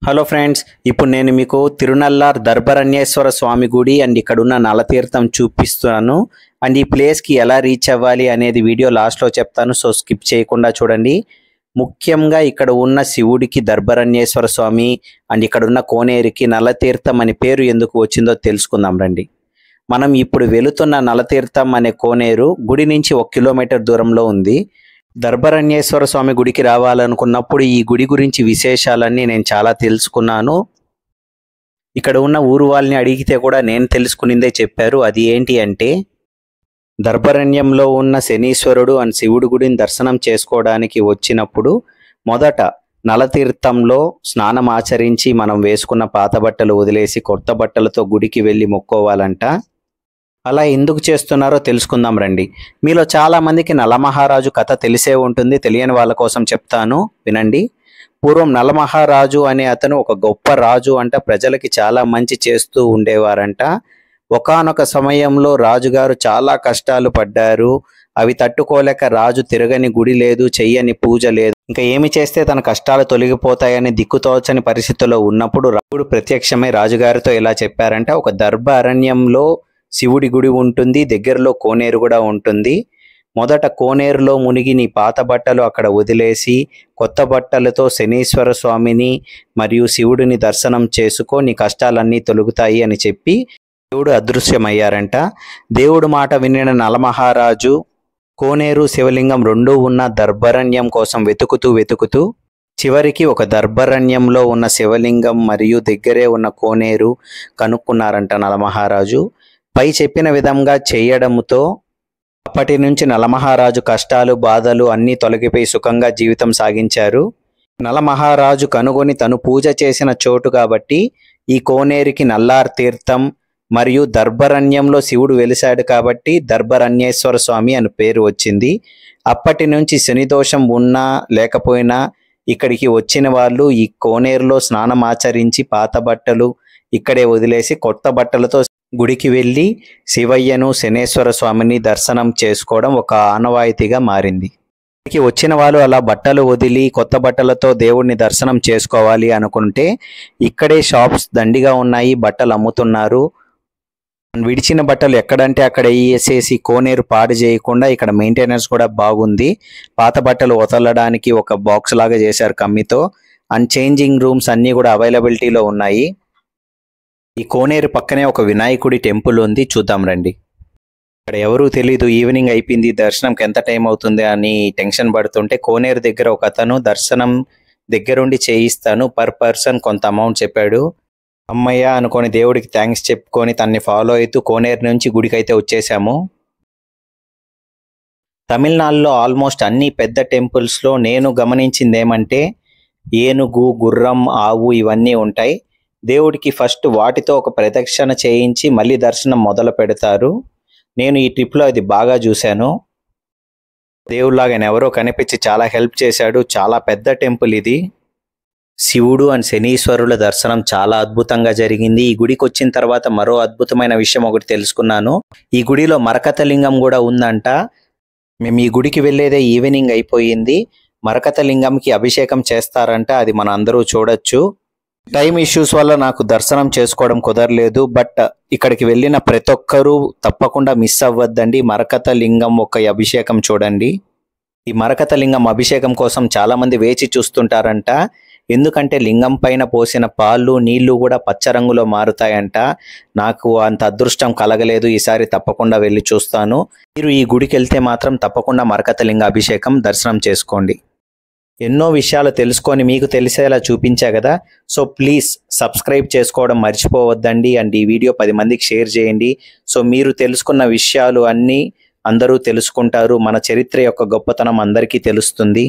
Hello friends, ఇప్పుడు నేను మీకు తిరునల్లార్ దర్భరణ్యేశ్వర స్వామి గుడి అండ్ ఇక్కడ ఉన్న నలతీర్థం చూపిస్తున్నాను. అండ్ ఈ ప్లేస్కి ఎలా రీచ్ అవ్వాలి అనేది వీడియో లాస్ట్లో చెప్తాను, సో స్కిప్ చేయకుండా చూడండి. ముఖ్యంగా ఇక్కడ ఉన్న శివుడికి దర్భరణ్యేశ్వర స్వామి అండ్ ఇక్కడ ఉన్న కోనేరుకి నలతీర్థం అనే పేరు ఎందుకు వచ్చిందో తెలుసుకుందాం రండి. మనం ఇప్పుడు వెళుతున్న నలతీర్థం అనే కోనేరు గుడి నుంచి 1 కిలోమీటర్ దూరంలో ఉంది. దర్భరణ్యేశ్వర స్వామి గుడికి రావాలనుకున్నప్పుడు ఈ గుడి గురించి విశేషాలన్నీ నేను చాలా తెలుసుకున్నాను. ఇక్కడ ఉన్న ఊరు వాళ్ళని అడిగితే కూడా నేను తెలుసుకునిందే చెప్పారు. అది ఏంటి అంటే, దర్భరణ్యంలో ఉన్న శనీశ్వరుడు అండ్ శివుడి గుడిని దర్శనం చేసుకోవడానికి వచ్చినప్పుడు మొదట నలతీర్థంలో స్నానం ఆచరించి మనం వేసుకున్న పాత బట్టలు వదిలేసి కొత్త బట్టలతో గుడికి వెళ్ళి మొక్కోవాలంట. అలా ఎందుకు చేస్తున్నారో తెలుసుకుందాం రండి. మీలో చాలా మందికి నలమహారాజు కథ తెలిసే ఉంటుంది, తెలియని వాళ్ళ కోసం చెప్తాను వినండి. పూర్వం నలమహారాజు అనే అతను ఒక గొప్ప రాజు అంట. ప్రజలకి చాలా మంచి చేస్తూ ఉండేవారంట. ఒకానొక సమయంలో రాజుగారు చాలా కష్టాలు పడ్డారు. అవి తట్టుకోలేక రాజు తిరగని గుడి లేదు, చెయ్యని పూజ లేదు, ఇంకా ఏమి చేస్తే తన కష్టాలు తొలగిపోతాయని దిక్కుతోచని పరిస్థితుల్లో ఉన్నప్పుడు రాజుడు ప్రత్యక్షమై రాజుగారితో ఇలా చెప్పారంట, ఒక దర్భ అరణ్యంలో శివుడి గుడి ఉంటుంది, దగ్గరలో కోనేరు కూడా ఉంటుంది. మొదట కోనేరులో మునిగి నీ పాత బట్టలు అక్కడ వదిలేసి కొత్త బట్టలతో శనీశ్వర స్వామిని మరియు శివుడిని దర్శనం చేసుకో, నీ కష్టాలన్నీ తొలగుతాయి అని చెప్పి దేవుడు అదృశ్యమయ్యారంట. దేవుడు మాట వినిన నలమహారాజు కోనేరు శివలింగం రెండూ ఉన్న దర్భరణ్యం కోసం వెతుకుతూ చివరికి ఒక దర్భరణ్యంలో ఉన్న శివలింగం మరియు దగ్గరే ఉన్న కోనేరు కనుక్కున్నారంట నలమహారాజు. పై చెప్పిన విధంగా చేయడంతో అప్పటి నుంచి నలమహారాజు కష్టాలు బాధలు అన్నీ తొలగిపోయి సుఖంగా జీవితం సాగించారు. నలమహారాజు కనుగొని తను పూజ చేసిన చోటు కాబట్టి ఈ కోనేరుకి నల్లార్ తీర్థం మరియు దర్భరణ్యంలో శివుడు వెలిశాడు కాబట్టి దర్భరణ్యేశ్వర స్వామి అని పేరు వచ్చింది. అప్పటి నుంచి శనిదోషం ఉన్నా లేకపోయినా ఇక్కడికి వచ్చిన వాళ్ళు ఈ కోనేరులో స్నానం ఆచరించి పాత బట్టలు ఇక్కడే వదిలేసి కొత్త బట్టలతో గుడికి వెళ్ళి శివయ్యను శనేశ్వర స్వామిని దర్శనం చేసుకోవడం ఒక ఆనవాయితీగా మారింది. ఇక్కడికి వచ్చిన వాళ్ళు అలా బట్టలు వదిలి కొత్త బట్టలతో దేవుడిని దర్శనం చేసుకోవాలి అనుకుంటే ఇక్కడే షాప్స్ దండిగా ఉన్నాయి, బట్టలు అమ్ముతున్నారు. విడిచిన బట్టలు ఎక్కడంటే అక్కడ వేసేసి కోనేరు పాడు చేయకుండా ఇక్కడ మెయింటెనెన్స్ కూడా బాగుంది. పాత బట్టలు వదలడానికి ఒక బాక్స్ లాగా చేశారు కమ్మితో. అండ్ చేంజింగ్ రూమ్స్ అన్నీ కూడా అవైలబిలిటీలో ఉన్నాయి. ఈ కోనేరు పక్కనే ఒక వినాయకుడి టెంపుల్ ఉంది, చూద్దాం రండి. ఇక్కడ ఎవరూ తెలీదు, ఈవినింగ్ అయిపోయింది, దర్శనంకి ఎంత టైం అవుతుంది అని టెన్షన్ పడుతుంటే కోనేరు దగ్గర ఒక అతను దర్శనం దగ్గరుండి చేయిస్తాను, పర్ పర్సన్ కొంత అమౌంట్ చెప్పాడు. అమ్మయ్య అనుకొని దేవుడికి థ్యాంక్స్ చెప్పుకొని తన్ని ఫాలో అవుతూ కోనేరు నుంచి గుడికైతే వచ్చేసాము. తమిళనాడులో ఆల్మోస్ట్ అన్ని పెద్ద టెంపుల్స్లో నేను గమనించింది ఏమంటే ఏనుగు, గుర్రం, ఆవు ఇవన్నీ ఉంటాయి. దేవుడికి ఫస్ట్ వాటితో ఒక ప్రదక్షిణ చేయించి మళ్ళీ దర్శనం మొదలు పెడతారు. నేను ఈ ట్రిప్లో అది బాగా చూశాను. దేవుడిలాగా ఎవరో కనిపించి చాలా హెల్ప్ చేశాడు. చాలా పెద్ద టెంపుల్ ఇది. శివుడు అండ్ శనీశ్వరుల దర్శనం చాలా అద్భుతంగా జరిగింది. ఈ గుడికి వచ్చిన తర్వాత మరో అద్భుతమైన విషయం ఒకటి తెలుసుకున్నాను. ఈ గుడిలో మరకత లింగం కూడా ఉందంట. మేము ఈ గుడికి వెళ్ళేదే ఈవినింగ్ అయిపోయింది. మరకత లింగంకి అభిషేకం చేస్తారంట, అది మన అందరూ చూడొచ్చు. టైం ఇష్యూస్ వల్ల నాకు దర్శనం చేసుకోవడం కుదరలేదు, బట్ ఇక్కడికి వెళ్ళిన ప్రతి ఒక్కరూ తప్పకుండా మిస్ అవ్వద్దండి. మరకత లింగం ఒక అభిషేకం చూడండి. ఈ మరకత లింగం అభిషేకం కోసం చాలా మంది వేచి చూస్తుంటారంట. ఎందుకంటే లింగం పైన పోసిన పాలు నీళ్లు కూడా పచ్చ రంగులో మారుతాయంట. నాకు అంత అదృష్టం కలగలేదు, ఈసారి తప్పకుండా వెళ్ళి చూస్తాను. మీరు ఈ గుడికి వెళ్తే మాత్రం తప్పకుండా మరకత లింగ అభిషేకం దర్శనం చేసుకోండి. ఎన్నో విషయాలు తెలుసుకొని మీకు తెలిసేలా చూపించా కదా, సో ప్లీజ్ సబ్స్క్రైబ్ చేసుకోవడం మర్చిపోవద్దండి. అండ్ ఈ వీడియో 10 మందికి షేర్ చేయండి. సో మీరు తెలుసుకున్న విషయాలు అన్నీ అందరూ తెలుసుకుంటారు. మన చరిత్ర యొక్క గొప్పతనం అందరికీ తెలుస్తుంది.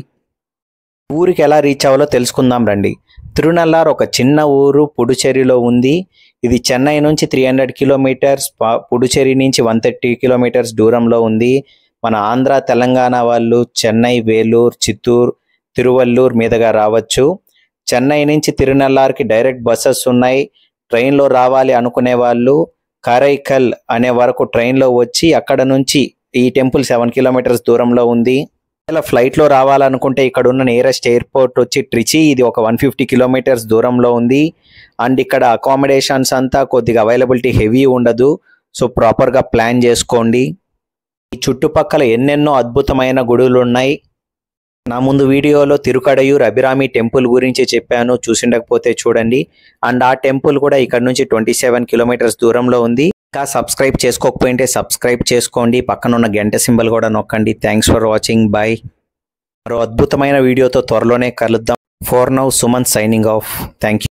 ఊరికి ఎలా రీచ్ అవ్వాలో తెలుసుకుందాం రండి. తిరునల్లార్ ఒక చిన్న ఊరు పుడుచేరిలో ఉంది. ఇది చెన్నై నుంచి 300 కిలోమీటర్స్, పుడుచేరి నుంచి 130 కిలోమీటర్స్ దూరంలో ఉంది. మన ఆంధ్ర తెలంగాణ వాళ్ళు చెన్నై, వేలూరు, చిత్తూరు, తిరువల్లూరు మీదుగా రావచ్చు. చెన్నై నుంచి తిరునల్లార్కి డైరెక్ట్ బస్సెస్ ఉన్నాయి. ట్రైన్లో రావాలి అనుకునే వాళ్ళు కరైకల్ అనే వరకు ట్రైన్లో వచ్చి అక్కడ నుంచి ఈ టెంపుల్ 7 కిలోమీటర్స్ దూరంలో ఉంది. ఇలా ఫ్లైట్లో రావాలనుకుంటే ఇక్కడ ఉన్న నియరెస్ట్ ఎయిర్పోర్ట్ వచ్చి ట్రిచి. ఇది ఒక 150 కిలోమీటర్స్ దూరంలో ఉంది. అండ్ ఇక్కడ అకామిడేషన్స్ అంతా కొద్దిగా అవైలబిలిటీ హెవీ ఉండదు. సో ప్రాపర్గా ప్లాన్ చేసుకోండి. ఈ చుట్టుపక్కల ఎన్నెన్నో అద్భుతమైన గుడులు ఉన్నాయి. నా ముందు వీడియోలో తిరుకడయూర్ అభిరామి టెంపుల్ గురించి చెప్పాను, చూసిండకపోతే చూడండి. అండ్ ఆ టెంపుల్ కూడా ఇక్కడ నుంచి 27 కిలోమీటర్స్ దూరంలో ఉంది. ఇంకా సబ్స్క్రైబ్ చేసుకోకపోయింటే సబ్స్క్రైబ్ చేసుకోండి, పక్కన ఉన్న గంట సింబల్ కూడా నొక్కండి. Thanks for watching. బై. మరో అద్భుతమైన వీడియోతో త్వరలోనే కలుద్దాం. For now Suman signing off. Thank you.